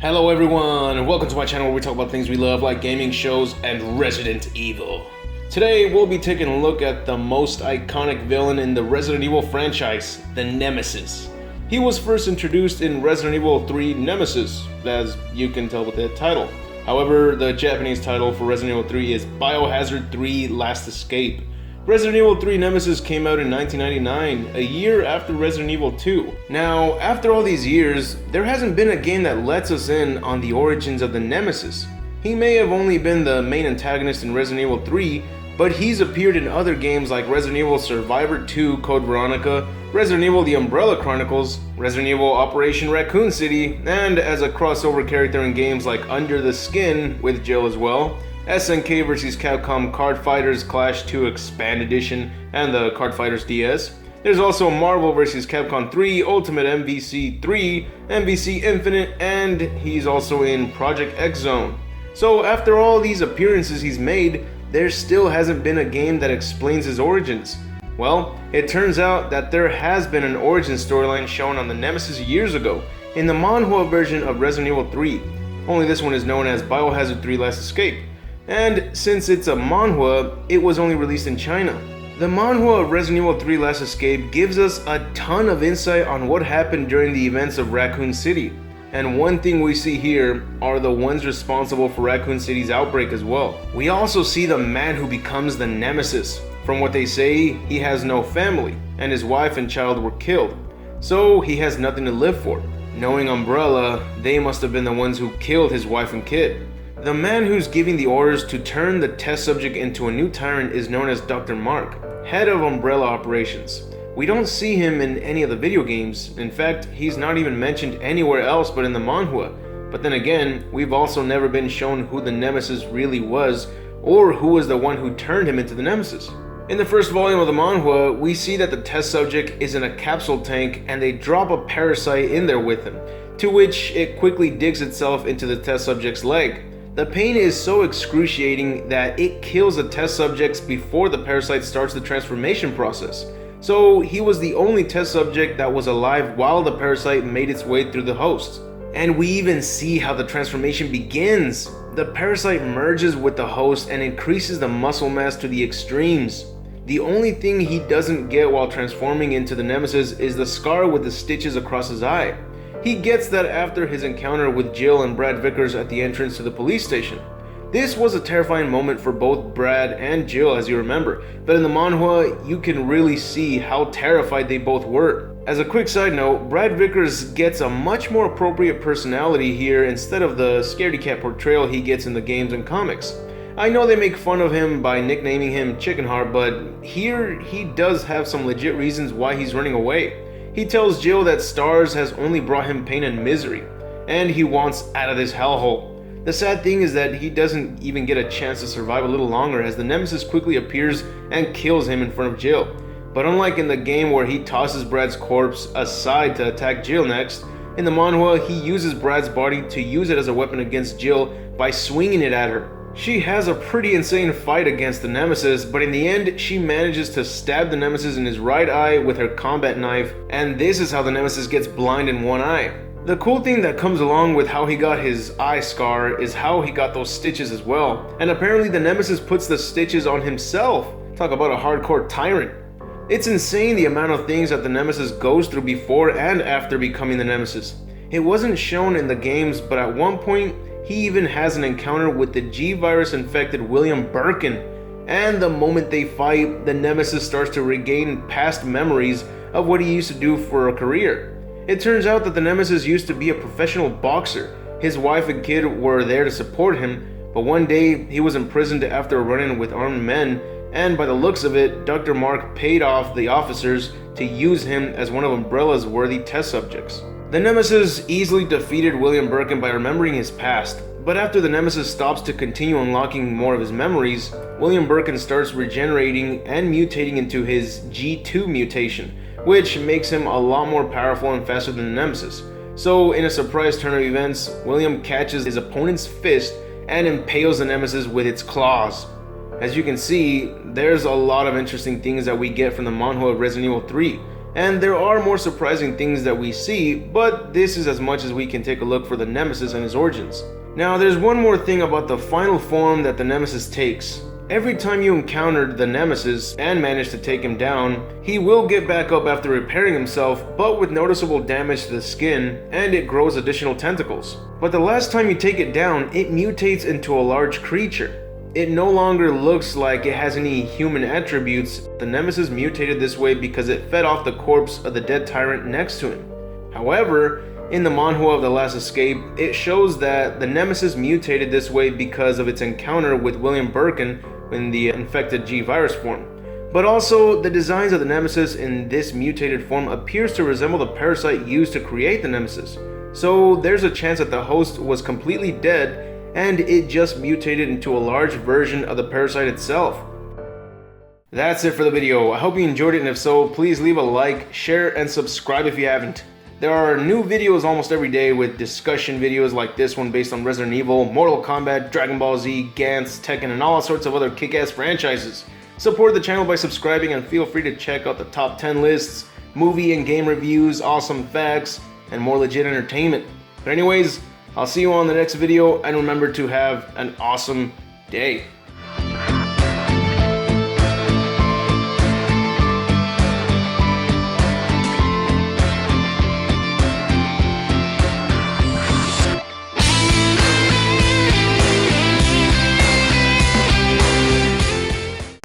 Hello everyone, and welcome to my channel where we talk about things we love like gaming, shows, and Resident Evil. Today we'll be taking a look at the most iconic villain in the Resident Evil franchise, the Nemesis. He was first introduced in Resident Evil 3 Nemesis, as you can tell with the title. However, the Japanese title for Resident Evil 3 is Biohazard 3 Last Escape. Resident Evil 3 Nemesis came out in 1999, a year after Resident Evil 2. Now, after all these years, there hasn't been a game that lets us in on the origins of the Nemesis. He may have only been the main antagonist in Resident Evil 3, but he's appeared in other games like Resident Evil Survivor 2 Code Veronica, Resident Evil The Umbrella Chronicles, Resident Evil Operation Raccoon City, and as a crossover character in games like Under the Skin with Jill as well, SNK vs Capcom Card Fighters Clash 2 Expand Edition, and the Card Fighters DS. There's also Marvel vs Capcom 3, Ultimate MVC 3, MVC Infinite, and he's also in Project X Zone. So after all these appearances he's made, there still hasn't been a game that explains his origins. Well, it turns out that there has been an origin storyline shown on the Nemesis years ago, in the manhwa version of Resident Evil 3. Only this one is known as Biohazard 3 Last Escape. And since it's a manhwa, it was only released in China. The manhwa of Resident Evil 3 Last Escape gives us a ton of insight on what happened during the events of Raccoon City. And one thing we see here are the ones responsible for Raccoon City's outbreak as well. We also see the man who becomes the Nemesis. From what they say, he has no family, and his wife and child were killed. So he has nothing to live for. Knowing Umbrella, they must have been the ones who killed his wife and kid. The man who's giving the orders to turn the test subject into a new tyrant is known as Dr. Mark, head of Umbrella Operations. We don't see him in any of the video games. In fact, he's not even mentioned anywhere else but in the manhwa. But then again, we've also never been shown who the Nemesis really was, or who was the one who turned him into the Nemesis. In the first volume of the manhwa, we see that the test subject is in a capsule tank and they drop a parasite in there with him, to which it quickly digs itself into the test subject's leg. The pain is so excruciating that it kills the test subjects before the parasite starts the transformation process. So he was the only test subject that was alive while the parasite made its way through the host. And we even see how the transformation begins. The parasite merges with the host and increases the muscle mass to the extremes. The only thing he doesn't get while transforming into the Nemesis is the scar with the stitches across his eye. He gets that after his encounter with Jill and Brad Vickers at the entrance to the police station. This was a terrifying moment for both Brad and Jill, as you remember, but in the manhwa, you can really see how terrified they both were. As a quick side note, Brad Vickers gets a much more appropriate personality here instead of the scaredy cat portrayal he gets in the games and comics. I know they make fun of him by nicknaming him Chickenheart, but here he does have some legit reasons why he's running away. He tells Jill that Stars has only brought him pain and misery, and he wants out of this hellhole. The sad thing is that he doesn't even get a chance to survive a little longer as the Nemesis quickly appears and kills him in front of Jill. But unlike in the game where he tosses Brad's corpse aside to attack Jill next, in the manhwa he uses Brad's body to use it as a weapon against Jill by swinging it at her. She has a pretty insane fight against the Nemesis, but in the end, she manages to stab the Nemesis in his right eye with her combat knife, and this is how the Nemesis gets blind in one eye. The cool thing that comes along with how he got his eye scar is how he got those stitches as well, and apparently the Nemesis puts the stitches on himself. Talk about a hardcore tyrant. It's insane the amount of things that the Nemesis goes through before and after becoming the Nemesis. It wasn't shown in the games, but at one point, he even has an encounter with the G-virus infected William Birkin, and the moment they fight, the Nemesis starts to regain past memories of what he used to do for a career. It turns out that the Nemesis used to be a professional boxer. His wife and kid were there to support him, but one day he was imprisoned after a run-in with armed men, and by the looks of it, Dr. Mark paid off the officers to use him as one of Umbrella's worthy test subjects. The Nemesis easily defeated William Birkin by remembering his past, but after the Nemesis stops to continue unlocking more of his memories, William Birkin starts regenerating and mutating into his G2 mutation, which makes him a lot more powerful and faster than the Nemesis. So in a surprise turn of events, William catches his opponent's fist and impales the Nemesis with its claws. As you can see, there's a lot of interesting things that we get from the manhwa of Resident Evil 3. And there are more surprising things that we see, but this is as much as we can take a look for the Nemesis and his origins. Now there's one more thing about the final form that the Nemesis takes. Every time you encountered the Nemesis and managed to take him down, he will get back up after repairing himself, but with noticeable damage to the skin, and it grows additional tentacles. But the last time you take it down, it mutates into a large creature. It no longer looks like it has any human attributes. The Nemesis mutated this way because it fed off the corpse of the dead tyrant next to him. However, in the manhwa of The Last Escape, it shows that the Nemesis mutated this way because of its encounter with William Birkin in the infected G virus form. But also, the designs of the Nemesis in this mutated form appears to resemble the parasite used to create the Nemesis. So there's a chance that the host was completely dead and it just mutated into a large version of the parasite itself. That's it for the video. I hope you enjoyed it, and if so, please leave a like, share, and subscribe if you haven't. There are new videos almost every day with discussion videos like this one based on Resident Evil, Mortal Kombat, Dragon Ball Z, Gantz, Tekken, and all sorts of other kick-ass franchises. Support the channel by subscribing and feel free to check out the top 10 lists, movie and game reviews, awesome facts, and more legit entertainment. But anyways, I'll see you on the next video, and remember to have an awesome day.